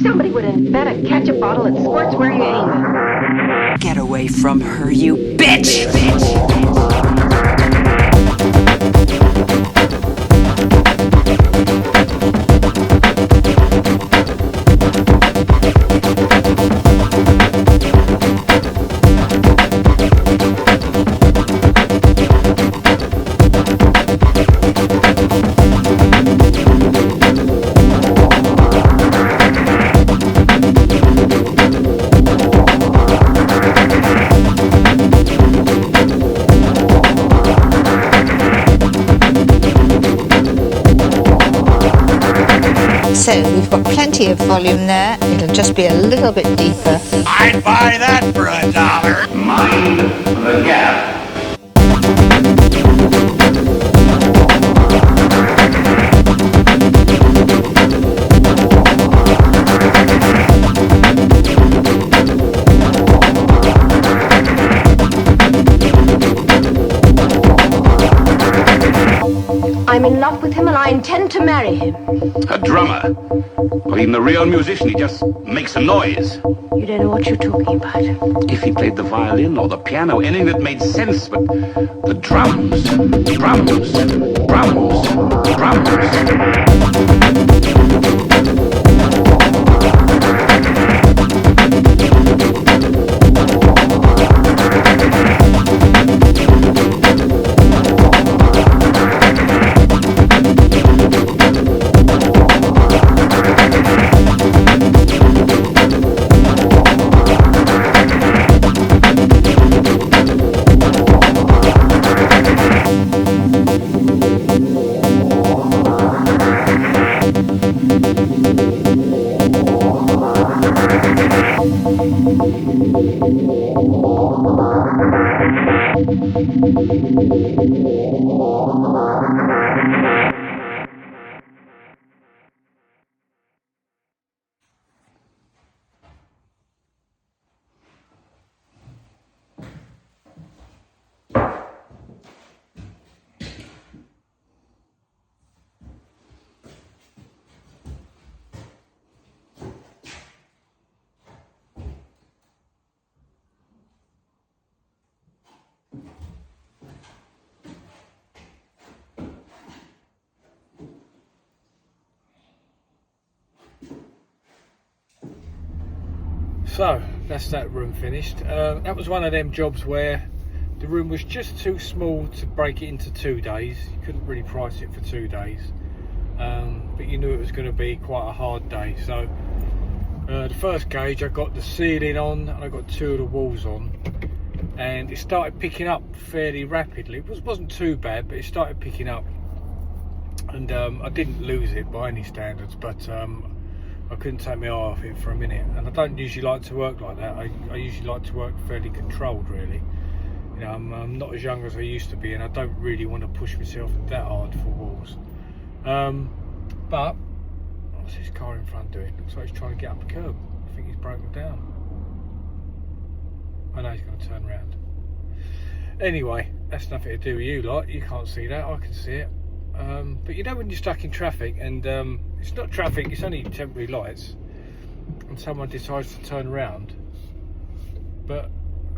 Somebody would invent a ketchup bottle that squirts where you aim. Get away from her, you bitch! So we've got plenty of volume there. It'll just be a little bit deeper. I'd buy that for $1. Mind the gap. I'm I'm in love with him and I intend to marry him. A drummer? Or even a real musician, he just makes a noise. You don't know what you're talking about. If he played the violin or the piano, anything that made sense, but the drums, drums, drums, So that's that room finished. That was one of them jobs where the room was just too small to break it into 2 days. You couldn't really price it for 2 days, but you knew it was going to be quite a hard day. So the first gauge, I got the ceiling on and I got 2 of the walls on, and it started picking up fairly rapidly. It wasn't too bad, but it started picking up, and I didn't lose it by any standards, but I couldn't take my eye off it for a minute. And I don't usually like to work like that. I usually like to work fairly controlled, really. You know, I'm not as young as I used to be, and I don't really want to push myself that hard for walls. But what's this car in front doing? Looks like he's trying to get up a curb. I think he's broken down. I know he's going to turn around. Anyway, that's nothing to do with you lot. You can't see that, I can see it. But you know, when you're stuck in traffic and it's not traffic, it's only temporary lights, and someone decides to turn around, but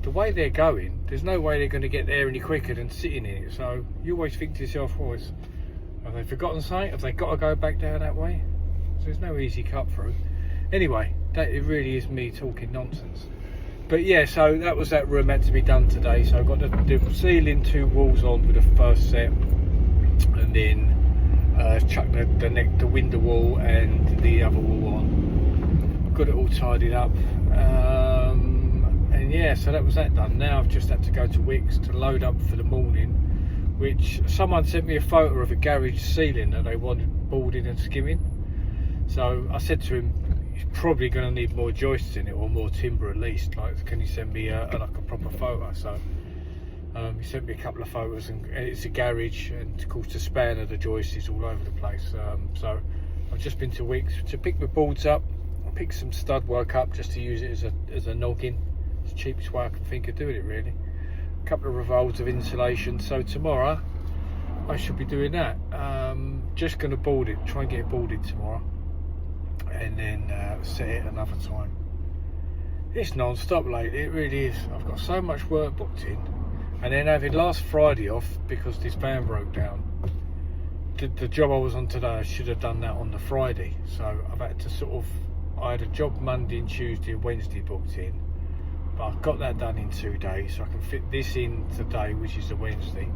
the way they're going, there's no way they're going to get there any quicker than sitting in it. So you always think to yourself, well, have they forgotten something? Have they got to go back down that way? So there's no easy cut through. Anyway, it really is me talking nonsense. But yeah, so that was that room had to be done today. So I got the ceiling, 2 walls on with the first set, and then chuck the window wall and the other wall on. Got it all tidied up, and yeah, so that was that done. Now I've just had to go to Wickes to load up for the morning, which someone sent me a photo of a garage ceiling that they wanted boarding and skimming. So I said to him, he's probably going to need more joists in it, or more timber at least. Like, can you send me like a proper photo? So he sent me a couple of photos, and it's a garage, and of course the span of the joist is all over the place. So I've just been to Wickes to pick my boards up. I picked some stud work up just to use it as a noggin. It's the cheapest way I can think of doing it, really. A couple of revolves of insulation. So tomorrow I should be doing that. Just going to board it, try and get it boarded tomorrow, and then set it another time. It's non-stop lately, it really is. I've got so much work booked in. And then having last Friday off because this van broke down. The job I was on today, I should have done that on the Friday. So I've had to I had a job Monday and Tuesday and Wednesday booked in. But I've got that done in 2 days, so I can fit this in today, which is the Wednesday.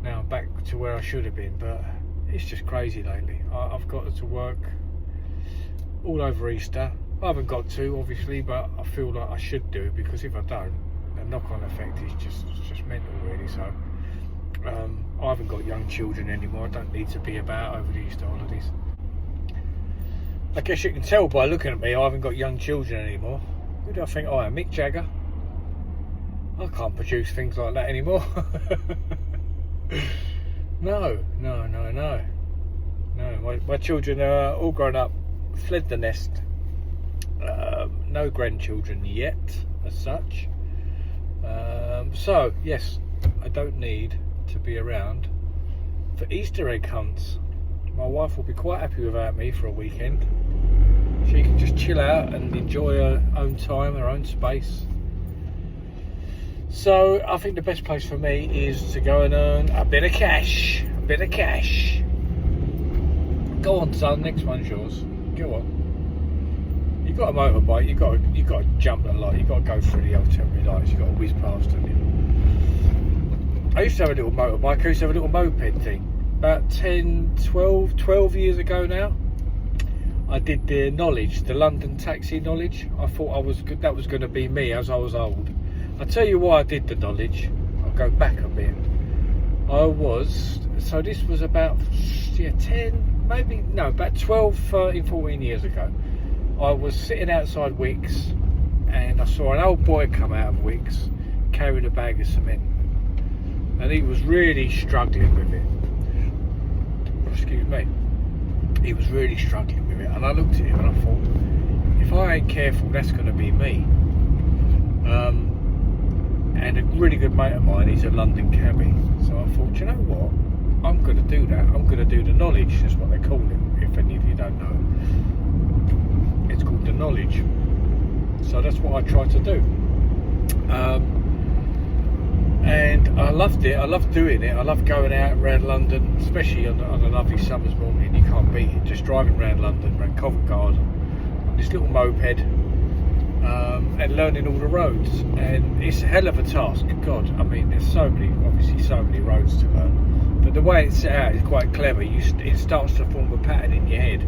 Now I'm back to where I should have been, but it's just crazy lately. I've got to work all over Easter. I haven't got to, obviously, but I feel like I should do, because if I don't, the knock-on effect is just mental, really. So I haven't got young children anymore. I don't need to be about over the Easter holidays. I guess you can tell by looking at me, I haven't got young children anymore. Who do I think I am? Mick Jagger? I can't produce things like that anymore. No. My children are all grown up, fled the nest. No grandchildren yet, as such. So yes, I don't need to be around for Easter egg hunts. My wife will be quite happy without me for a weekend. She can just chill out and enjoy her own time, her own space. So I think the best place for me is to go and earn a bit of cash. A bit of cash. Go on, son, next one's yours. Go on. You've got a motorbike, you've got to jump a lot, you've got to go through the old temporary lights, you've got to whiz past them. I used to have a little motorbike, I used to have a little moped thing. About 12 years ago now, I did the knowledge, the London taxi knowledge. I thought that was going to be me as I was old. I'll tell you why I did the knowledge. I'll go back a bit. So this was about 12, 13, 14 years ago. I was sitting outside Wickes and I saw an old boy come out of Wickes carrying a bag of cement. And he was really struggling with it. Excuse me. He was really struggling with it. And I looked at him and I thought, if I ain't careful, that's going to be me. And a really good mate of mine, he's a London cabbie. So I thought, you know what? I'm going to do that. I'm going to do the knowledge, is what they call it, if any of you don't know. It's called the knowledge. So that's what I tried to do. And I loved it. I loved doing it. I love going out around London, especially on a lovely summer's morning. You can't beat it. Just driving around London, around Covent Garden, on this little moped, and learning all the roads. And it's a hell of a task. God, I mean, there's so many roads to learn. But the way it's set out is quite clever. It starts to form a pattern in your head,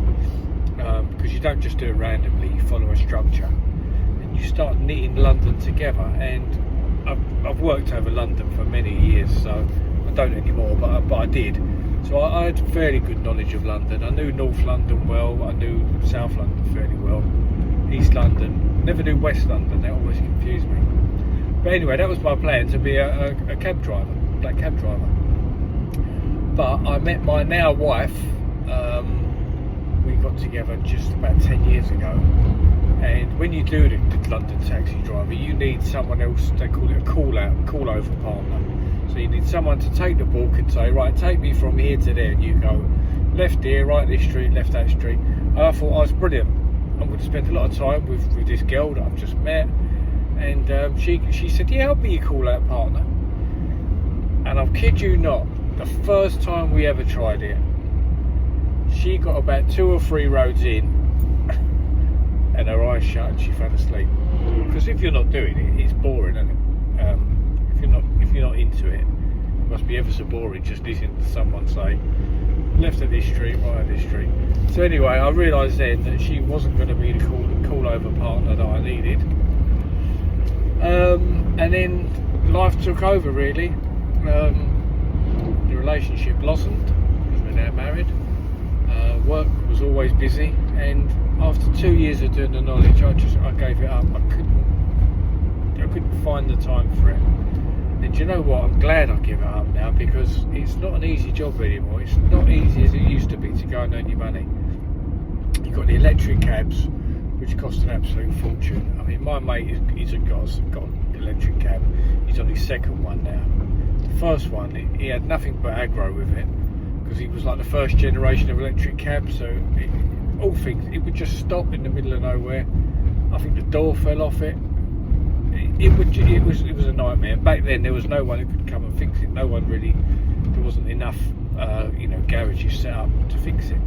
because you don't just do it randomly. You follow a structure, and you start knitting London together. And I've worked over London for many years, so I don't anymore, but I did. So I had fairly good knowledge of London. I knew North London well, I knew South London fairly well, East London, never knew West London, that always confused me. But anyway, that was my plan, to be a cab driver, black cab driver. But I met my now wife, we got together just about 10 years ago. And when you do the London taxi driver, you need someone else. They call it a call over partner. So you need someone to take the book and say, right, take me from here to there. And you go left here, right this street, left that street. And I thought, oh, it's brilliant. I'm going to spend a lot of time with this girl that I've just met. And she said, yeah, I'll be your call out partner. And I'll kid you not, the first time we ever tried it, she got about 2 or 3 roads in, and her eyes shut and she fell asleep. Because if you're not doing it, it's boring, isn't it? If you're not into it, it must be ever so boring just listening to someone say left at this street, right at this street. So anyway, I realised then that she wasn't going to be the call over partner that I needed. And then life took over, really. The relationship blossomed because we're now married. Work was always busy, and after 2 years of doing the knowledge, I gave it up. I couldn't find the time for it. And do you know what? I'm glad I give it up now, because it's not an easy job anymore. It's not easy as it used to be to go and earn your money. You've got the electric cabs, which cost an absolute fortune. I mean, my mate he's got an electric cab. He's on his second one now. The first one, he had nothing but aggro with it, because he was like the first generation of electric cab. So it would just stop in the middle of nowhere. I think the door fell off it. It was a nightmare. Back then there was no one who could come and fix it. There wasn't enough garages set up to fix it,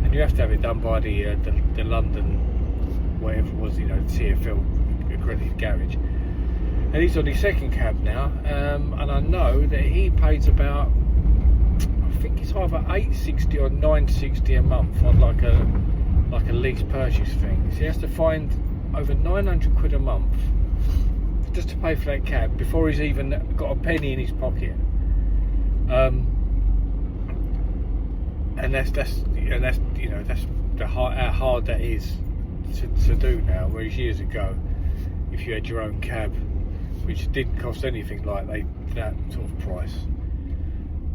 and you have to have it done by the London, whatever it was, TfL accredited garage. And he's on his second cab now, and I know that he pays about, I think it's either $860 or $960 a month on like a lease purchase thing. So he has to find over 900 quid a month just to pay for that cab before he's even got a penny in his pocket. And that's how hard that is to do now. Whereas years ago, if you had your own cab, which didn't cost anything like that sort of price,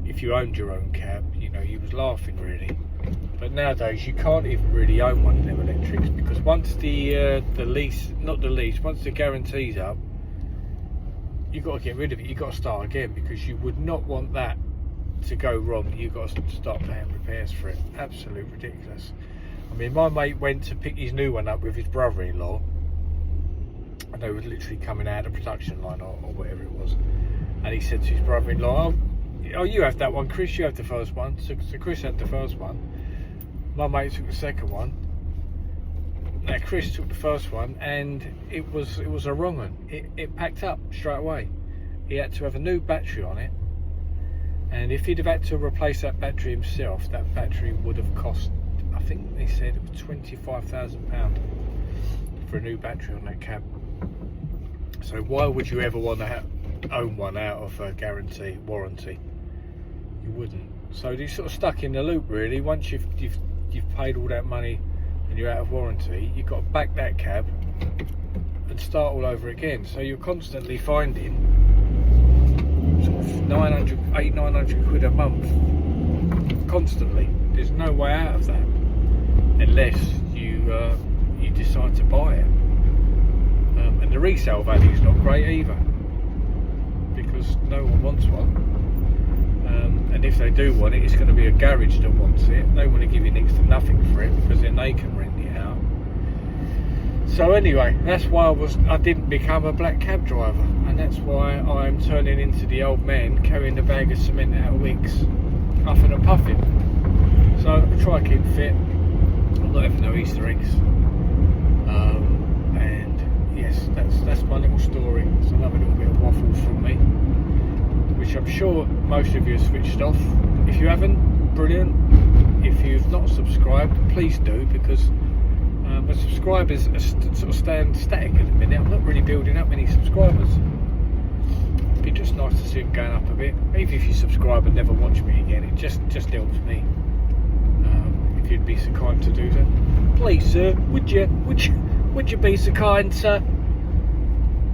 if you owned your own cab, you was laughing really. But nowadays you can't even really own one of them electrics, because once once the guarantee's up, you've got to get rid of it. You've got to start again, because you would not want that to go wrong, you've got to start paying repairs for it. Absolute ridiculous. I mean, my mate went to pick his new one up with his brother-in-law, and they were literally coming out of the production line or whatever it was, and he said to his brother-in-law, oh, you have that one, Chris, you have the first one. So Chris had the first one, my mate took the second one. Now Chris took the first one, and it was a wrong one. It packed up straight away. He had to have a new battery on it, and if he'd have had to replace that battery himself, that battery would have cost, I think they said it was £25,000 for a new battery on that cab. So why would you ever want to own one out of a warranty? You wouldn't. So you're sort of stuck in the loop, really. Once you've paid all that money and you're out of warranty, you've got to back that cab and start all over again. So you're constantly finding sort of 800-900 quid a month, constantly. There's no way out of that unless you decide to buy it. And the resale value is not great either, because no one wants one. And if they do want it, it's going to be a garage that wants it. They want to give you next to nothing for it, because then they can rent it out. So anyway, that's why I didn't become a black cab driver, and that's why I'm turning into the old man carrying a bag of cement out of Wickes, huffing and puffing. So I try to keep fit. I'm not having no Easter eggs. And yes, that's my little story. It's another little bit of waffles from me, which I'm sure most of you have switched off. If you haven't, brilliant. If you've not subscribed, please do, because my subscribers are sort of staying static at the minute. I'm not really building up many subscribers. It'd be just nice to see them going up a bit. Even if you subscribe and never watch me again, it just helps me. If you'd be so kind to do that, please, sir, would you be so kind, sir?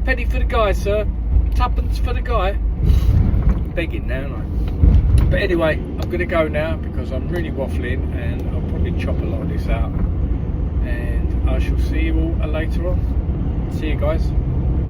Penny for the guy, sir. Tuppence for the guy. Begging now, aren't I? But anyway, I'm going to go now because I'm really waffling, and I'll probably chop a lot of this out. And I shall see you all later on. See you guys.